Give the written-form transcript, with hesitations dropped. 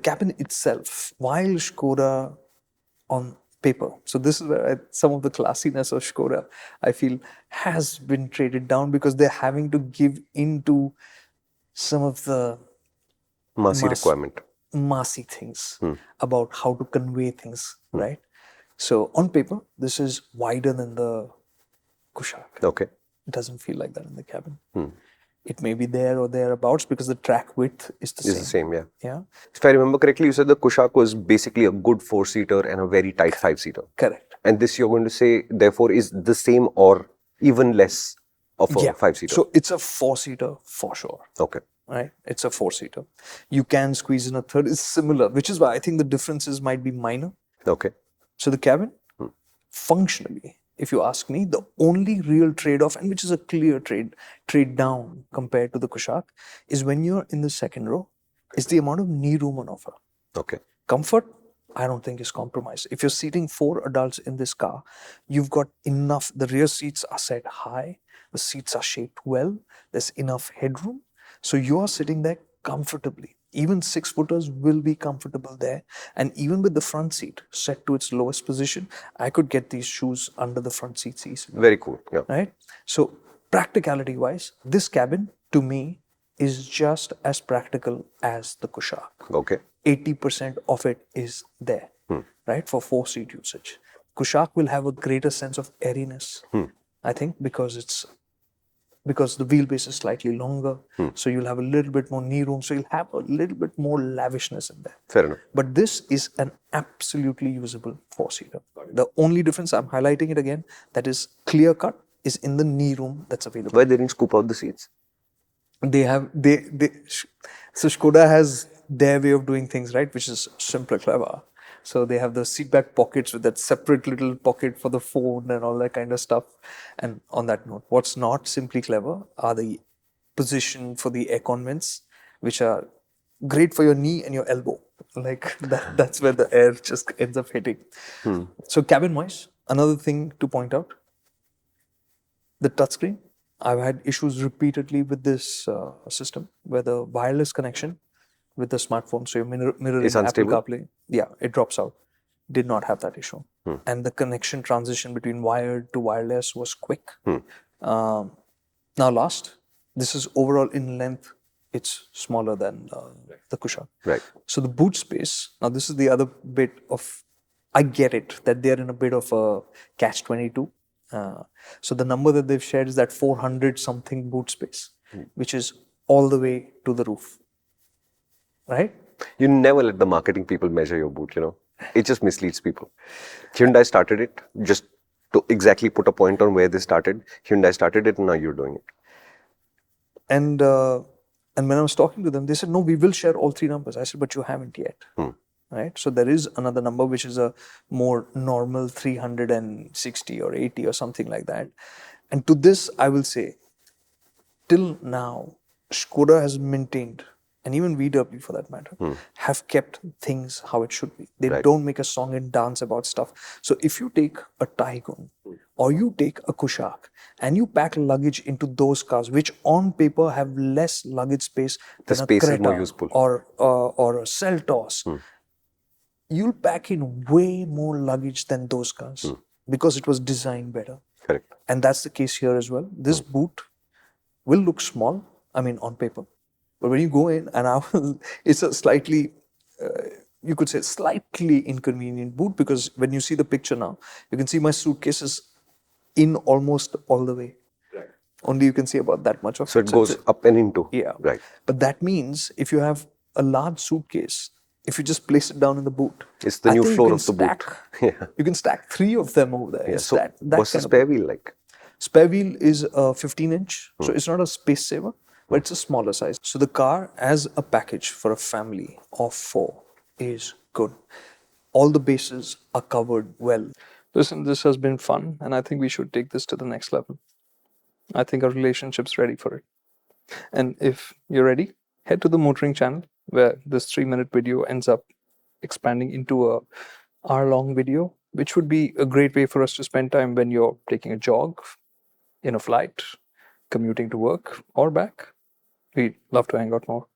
cabin itself, while Skoda on paper, so this is where some of the classiness of Skoda, I feel, has been traded down because they're having to give into some of the massy things about how to convey things, right? So on paper, this is wider than the Kushaq. Okay. It doesn't feel like that in the cabin. It may be there or thereabouts because the track width is the same. It's the same, yeah. Yeah. If I remember correctly, you said the Kushaq was basically a good 4-seater and a very tight 5-seater. Correct. And this you're going to say, therefore, is the same or even less of a 5-seater. So it's a 4-seater for sure. Okay. Right? It's a 4-seater. You can squeeze in a third. It's similar, which is why I think the differences might be minor. Okay. So the cabin, functionally, if you ask me, the only real trade-off, and which is a clear trade down compared to the Kushaq, is when you're in the second row, is the amount of knee room on offer. Okay. Comfort, I don't think is compromised. If you're seating 4 adults in this car, you've got enough. The rear seats are set high. The seats are shaped well. There's enough headroom. So you are sitting there comfortably. Even 6-footers will be comfortable there. And even with the front seat set to its lowest position, I could get these shoes under the front seats easily. Very cool. Yeah. Right? So practicality wise, this cabin to me is just as practical as the Kushaq. Okay. 80% of it is there, right? For 4-seat usage. Kushaq will have a greater sense of airiness, I think, because the wheelbase is slightly longer, so you'll have a little bit more knee room, so you'll have a little bit more lavishness in there. Fair enough. But this is an absolutely usable 4-seater. The only difference, I'm highlighting it again, that is clear cut, is in the knee room that's available. Why they didn't scoop out the seats? So Skoda has their way of doing things, right, which is simpler, clever. So they have the seatback pockets with that separate little pocket for the phone and all that kind of stuff. And on that note, what's not simply clever are the position for the aircon vents, which are great for your knee and your elbow. Like that's where the air just ends up hitting. So cabin wise, another thing to point out, the touchscreen. I've had issues repeatedly with this system where the wireless connection with the smartphone, so your MotorInc App, Apple CarPlay, it drops out. Did not have that issue. And the connection transition between wired to wireless was quick. Now last, this is overall in length, it's smaller than the Kushaq. Right. So the boot space, now this is the other bit of, I get it, that they're in a bit of a catch-22. So the number that they've shared is that 400 something boot space, which is all the way to the roof. Right? You never let the marketing people measure your boot, you know. It just misleads people. Hyundai started it just to exactly put a point on where they started. Hyundai started it and now you're doing it. And when I was talking to them, they said, no, we will share all 3 numbers. I said, but you haven't yet. Right? So there is another number which is a more normal 360 or 80 or something like that. And to this, I will say, till now, Skoda has maintained, and even VW for that matter, have kept things how it should be. They don't make a song and dance about stuff. So if you take a Taygun or you take a Kushaq and you pack luggage into those cars, which on paper have less luggage space than a Creta or a Seltos, you'll pack in way more luggage than those cars because it was designed better. Correct. And that's the case here as well. This boot will look small, I mean, on paper. But when you go in, and it's a slightly, you could say slightly inconvenient boot, because when you see the picture now, you can see my suitcase is in almost all the way. Right. Only you can see about that much of it. So it goes up and into. Yeah. Right. But that means if you have a large suitcase, if you just place it down in the boot, it's the new floor of the boot. Yeah. You can stack 3 of them over there. Yeah. So what's the spare wheel like? Spare wheel is a 15-inch, so it's not a space saver, but it's a smaller size. So the car as a package for a family of 4 is good. All the bases are covered well. Listen, this has been fun, and I think we should take this to the next level. I think our relationship's ready for it. And if you're ready, head to the MotorInc channel, where this 3-minute video ends up expanding into a hour-long video, which would be a great way for us to spend time when you're taking a jog, in a flight, commuting to work, or back. We'd love to hang out more.